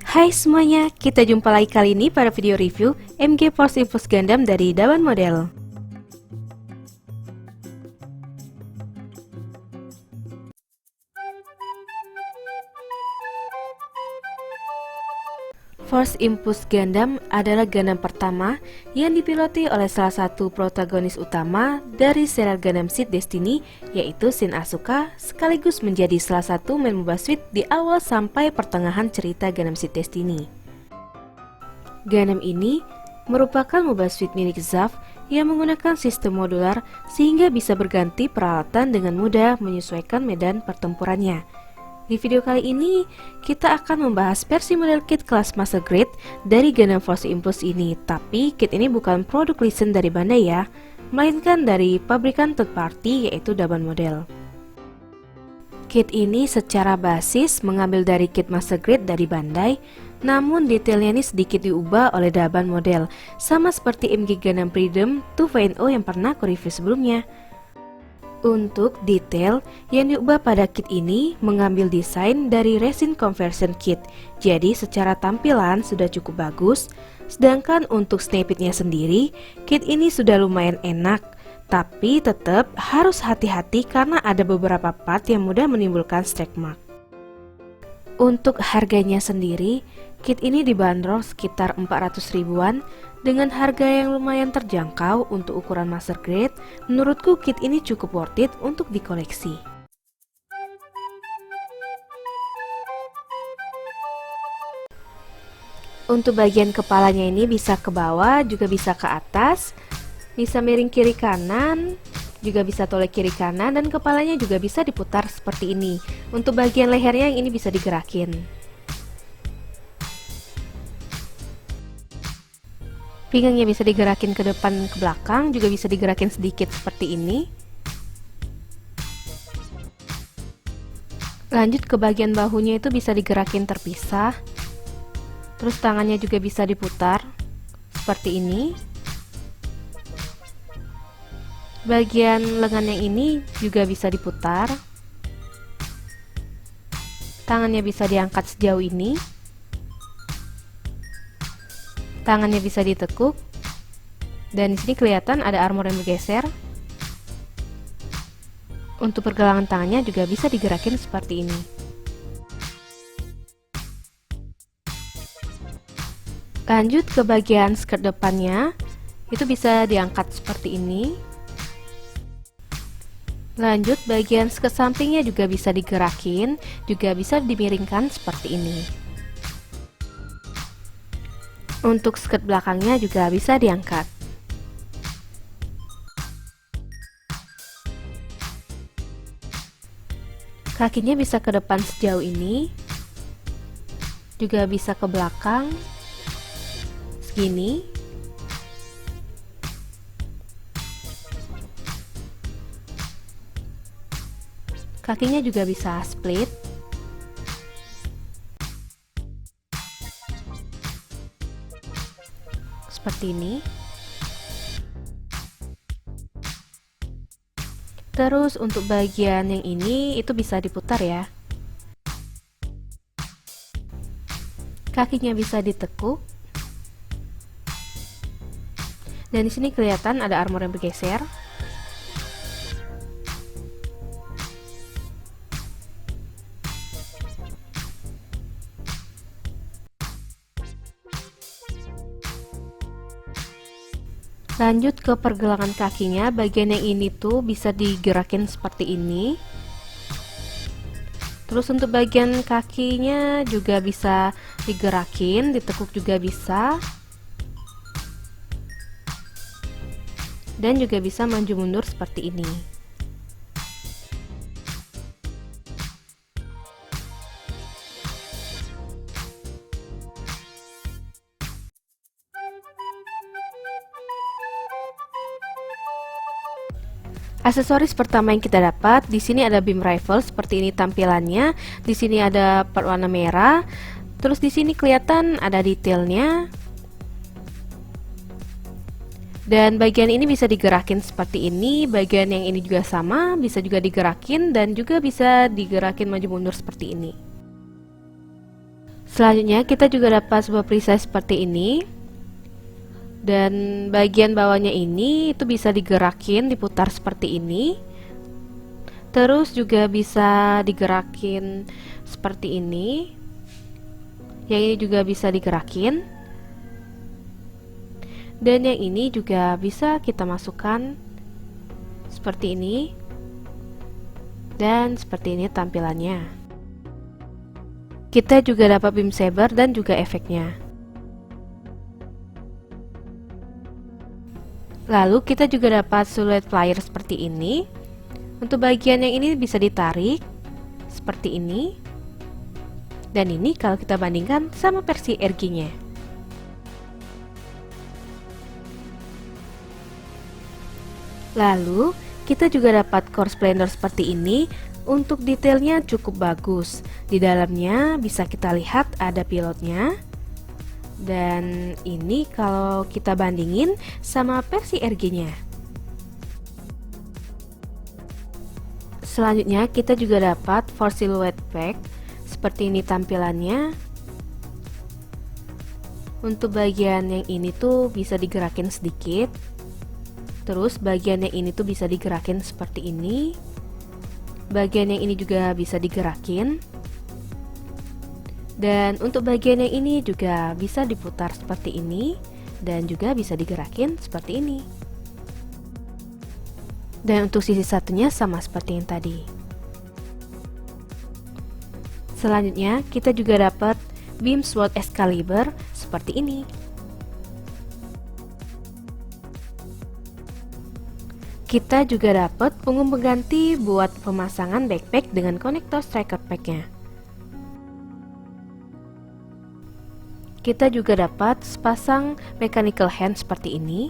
Hai semuanya, kita jumpa lagi kali ini pada video review MG Force Impulse Gundam dari Daban Model. Force Impulse Gundam adalah Gundam pertama yang dipiloti oleh salah satu protagonis utama dari serial Gundam Seed Destiny, yaitu Shin Asuka, sekaligus menjadi salah satu main Mobile Suit di awal sampai pertengahan cerita Gundam Seed Destiny. Gundam ini merupakan Mobile Suit milik ZAF yang menggunakan sistem modular sehingga bisa berganti peralatan dengan mudah menyesuaikan medan pertempurannya. Di video kali ini, kita akan membahas versi model kit kelas Master Grade dari Gundam Force Impulse ini. Tapi kit ini bukan produk lisensi dari Bandai ya, melainkan dari pabrikan third party yaitu Daban Model. Kit ini secara basis mengambil dari kit Master Grade dari Bandai, namun detailnya ini sedikit diubah oleh Daban Model, sama seperti MG Gundam Freedom 2.0 yang pernah aku review sebelumnya. Untuk detail yang diubah pada kit ini mengambil desain dari resin conversion kit, jadi secara tampilan sudah cukup bagus. Sedangkan untuk snapitnya sendiri, kit ini sudah lumayan enak, tapi tetap harus hati-hati karena ada beberapa part yang mudah menimbulkan strike mark. Untuk harganya sendiri, kit ini dibanderol sekitar 400 ribuan dengan harga yang lumayan terjangkau untuk ukuran Master Grade. Menurutku kit ini cukup worth it untuk dikoleksi. Untuk bagian kepalanya ini bisa ke bawah, juga bisa ke atas, bisa miring kiri kanan, juga bisa toleh kiri kanan, dan kepalanya juga bisa diputar seperti ini. Untuk bagian lehernya yang ini bisa digerakin. Pinggangnya bisa digerakin ke depan ke belakang, juga bisa digerakin sedikit seperti ini. Lanjut ke bagian bahunya itu bisa digerakin terpisah. Terus tangannya juga bisa diputar seperti ini. Bagian lengannya ini juga bisa diputar. Tangannya bisa diangkat sejauh ini. Tangannya bisa ditekuk. Dan di sini kelihatan ada armor yang bergeser. Untuk pergelangan tangannya juga bisa digerakin seperti ini. Lanjut ke bagian skirt depannya, itu bisa diangkat seperti ini. Lanjut bagian skirt sampingnya juga bisa digerakin, juga bisa dimiringkan seperti ini. Untuk skirt belakangnya juga bisa diangkat. Kakinya bisa ke depan sejauh ini, juga bisa ke belakang segini. Kakinya juga bisa split. Seperti ini. Terus untuk bagian yang ini itu bisa diputar ya. Kakinya bisa ditekuk. Dan di sini kelihatan ada armor yang bergeser. Lanjut ke pergelangan kakinya, bagian yang ini tuh bisa digerakin seperti ini. Terus untuk bagian kakinya juga bisa digerakin, ditekuk juga bisa. Dan juga bisa maju mundur seperti ini. Aksesoris pertama yang kita dapat di sini ada beam rifle seperti ini tampilannya. Di sini ada part warna merah. Terus di sini kelihatan ada detailnya. Dan bagian ini bisa digerakin seperti ini. Bagian yang ini juga sama, bisa juga digerakin dan juga bisa digerakin maju mundur seperti ini. Selanjutnya kita juga dapat sebuah perisai seperti ini, dan bagian bawahnya ini itu bisa digerakin, diputar seperti ini. Terus juga bisa digerakin seperti ini. Yang ini juga bisa digerakin. Dan yang ini juga bisa kita masukkan seperti ini. Dan seperti ini tampilannya. Kita juga dapat beam saber dan juga efeknya. Lalu kita juga dapat siluet flyer seperti ini. Untuk bagian yang ini bisa ditarik seperti ini. Dan ini kalau kita bandingkan sama versi RG-nya. Lalu kita juga dapat core splendor seperti ini. Untuk detailnya cukup bagus. Di dalamnya bisa kita lihat ada pilotnya. Dan ini kalau kita bandingin sama versi RG-nya. Selanjutnya kita juga dapat for silhouette pack. Seperti ini tampilannya. Untuk bagian yang ini tuh bisa digerakin sedikit. Terus bagian yang ini tuh bisa digerakin seperti ini. Bagian yang ini juga bisa digerakin. Dan untuk bagian yang ini juga bisa diputar seperti ini. Dan juga bisa digerakin seperti ini. Dan untuk sisi satunya sama seperti yang tadi. Selanjutnya kita juga dapat beam sword Excalibur seperti ini. Kita juga dapat punggung pengganti buat pemasangan backpack dengan konektor striker pack-nya. Kita juga dapat sepasang mechanical hand seperti ini.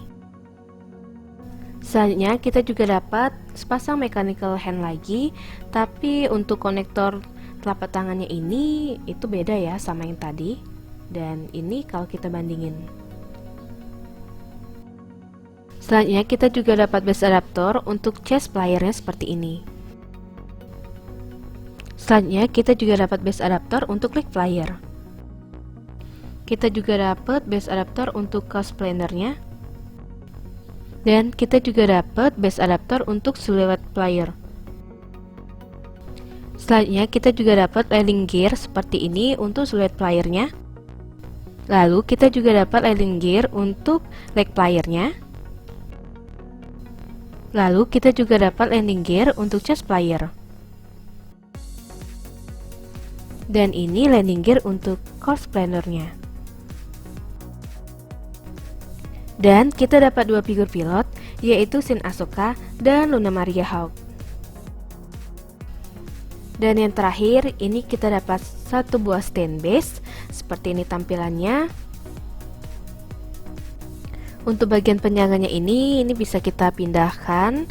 Selanjutnya kita juga dapat sepasang mechanical hand lagi, tapi untuk konektor telapak tangannya ini itu beda ya sama yang tadi. Dan ini kalau kita bandingin. Selanjutnya kita juga dapat base adaptor untuk chest playernya seperti ini. Selanjutnya kita juga dapat base adaptor untuk leg player. Kita juga dapat base adaptor untuk cosplayernya. Dan kita juga dapat base adaptor untuk silhouette player. Selanjutnya kita juga dapat landing gear seperti ini untuk silhouette playernya. Lalu kita juga dapat landing gear untuk leg playernya. Lalu kita juga dapat landing gear untuk chest player. Dan ini landing gear untuk core splendernya. Dan kita dapat dua figur pilot, yaitu Shin Asuka dan Luna Maria Hawk. Dan yang terakhir, ini kita dapat satu buah stand base, seperti ini tampilannya. Untuk bagian penyangga ini bisa kita pindahkan,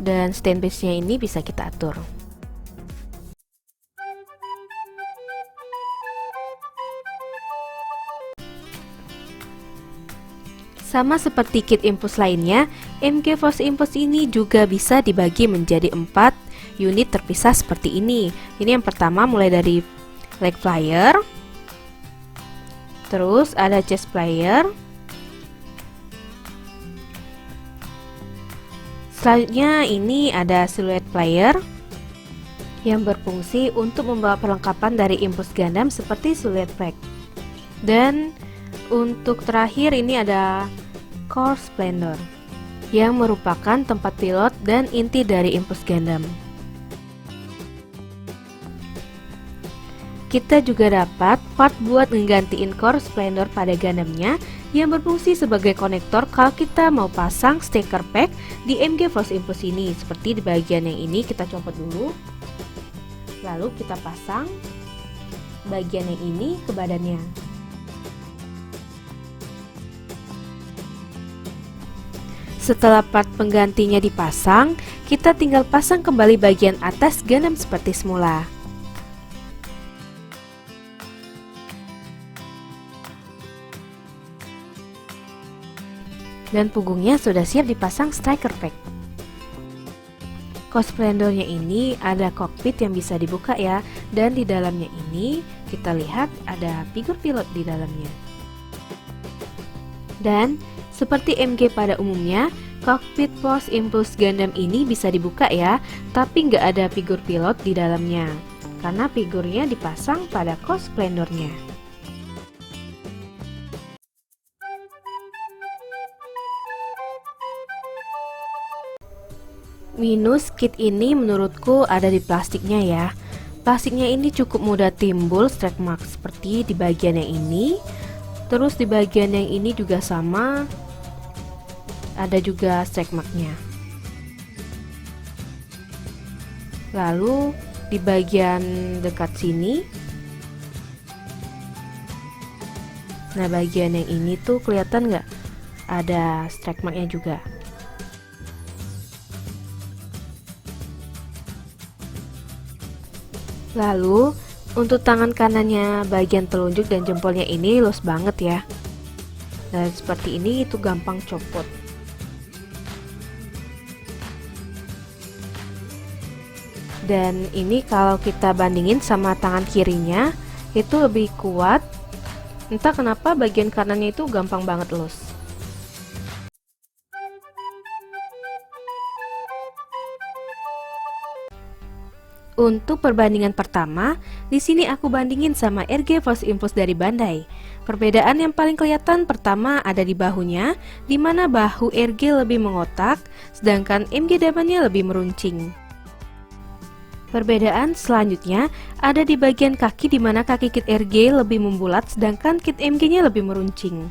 dan stand base-nya ini bisa kita atur. Sama seperti kit impulse lainnya, MG Force Impulse ini juga bisa dibagi menjadi 4 unit terpisah seperti ini. Ini yang pertama mulai dari leg player, terus ada chest player, selanjutnya ini ada silhouette player yang berfungsi untuk membawa perlengkapan dari Impulse Gundam seperti silhouette pack. Dan untuk terakhir ini ada Core Splendor yang merupakan tempat pilot dan inti dari Impulse Gundam. Kita juga dapat part buat menggantiin Core Splendor pada Gundamnya yang berfungsi sebagai konektor kalau kita mau pasang stiker pack di MG Force Impulse ini. Seperti di bagian yang ini kita copot dulu, lalu kita pasang bagian yang ini ke badannya. Setelah part penggantinya dipasang, kita tinggal pasang kembali bagian atas Gundam seperti semula. Dan punggungnya sudah siap dipasang striker pack. Splendornya ini ada kokpit yang bisa dibuka ya, dan di dalamnya ini kita lihat ada figur pilot di dalamnya. Dan seperti MG pada umumnya, kokpit Force Impulse Gundam ini bisa dibuka ya, tapi nggak ada figur pilot di dalamnya, karena figurnya dipasang pada Splendornya. Minus kit ini menurutku ada di plastiknya ya. Plastiknya ini cukup mudah timbul strike mark seperti di bagian yang ini. Terus di bagian yang ini juga sama, ada juga strike marknya. Lalu di bagian dekat sini, nah bagian yang ini tuh kelihatan nggak? Ada strike marknya juga. Lalu untuk tangan kanannya bagian telunjuk dan jempolnya ini luas banget ya. Dan seperti ini itu gampang copot. Dan ini kalau kita bandingin sama tangan kirinya itu lebih kuat. Entah kenapa bagian kanannya itu gampang banget luas. Untuk perbandingan pertama, di sini aku bandingin sama RG Force Impulse dari Bandai. Perbedaan yang paling kelihatan pertama ada di bahunya, di mana bahu RG lebih mengotak, sedangkan MG Dabannya lebih meruncing. Perbedaan selanjutnya ada di bagian kaki, di mana kaki kit RG lebih membulat, sedangkan kit MG-nya lebih meruncing.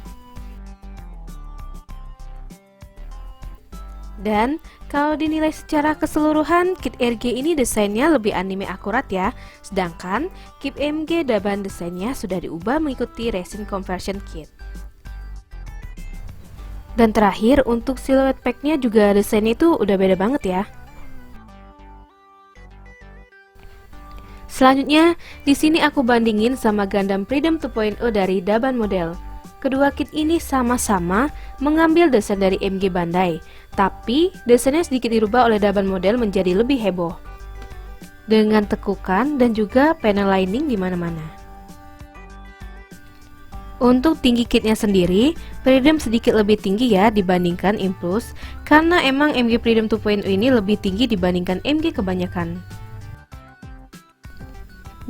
Dan kalau dinilai secara keseluruhan, kit RG ini desainnya lebih anime akurat ya. Sedangkan kit MG Daban desainnya sudah diubah mengikuti resin conversion kit. Dan terakhir untuk siluet packnya juga desainnya itu udah beda banget ya. Selanjutnya, di sini aku bandingin sama Gundam Freedom 2.0 dari Daban model. Kedua kit ini sama-sama mengambil desain dari MG Bandai, tapi desainnya sedikit dirubah oleh Daban model menjadi lebih heboh, dengan tekukan dan juga panel lining di mana-mana. Untuk tinggi kitnya sendiri, Freedom sedikit lebih tinggi ya dibandingkan Impulse, karena emang MG Freedom 2.0 ini lebih tinggi dibandingkan MG kebanyakan.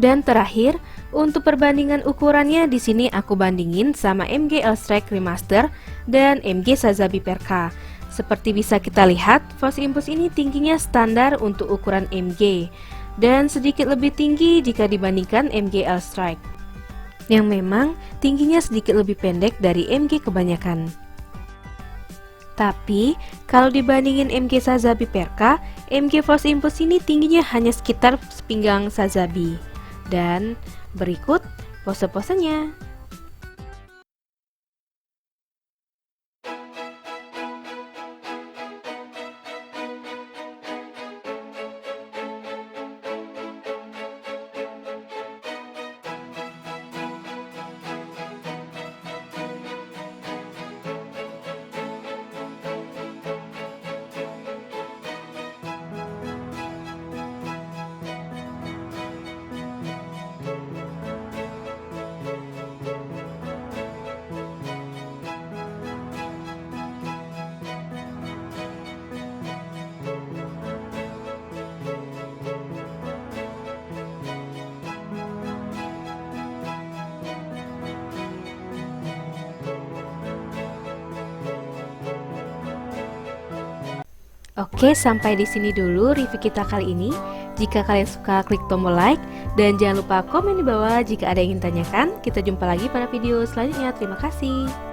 Dan terakhir, untuk perbandingan ukurannya di sini aku bandingin sama MG L-Strike Remaster dan MG Sazabi Perka. Seperti bisa kita lihat, Force Impulse ini tingginya standar untuk ukuran MG dan sedikit lebih tinggi jika dibandingkan MG L-Strike, yang memang tingginya sedikit lebih pendek dari MG kebanyakan. Tapi, kalau dibandingin MG Sazabi Perka, MG Force Impulse ini tingginya hanya sekitar sepinggang Sazabi. Dan berikut pose-posenya. Oke, sampai di sini dulu review kita kali ini. Jika kalian suka, klik tombol like dan jangan lupa komen di bawah jika ada yang ingin tanyakan. Kita jumpa lagi pada video selanjutnya. Terima kasih.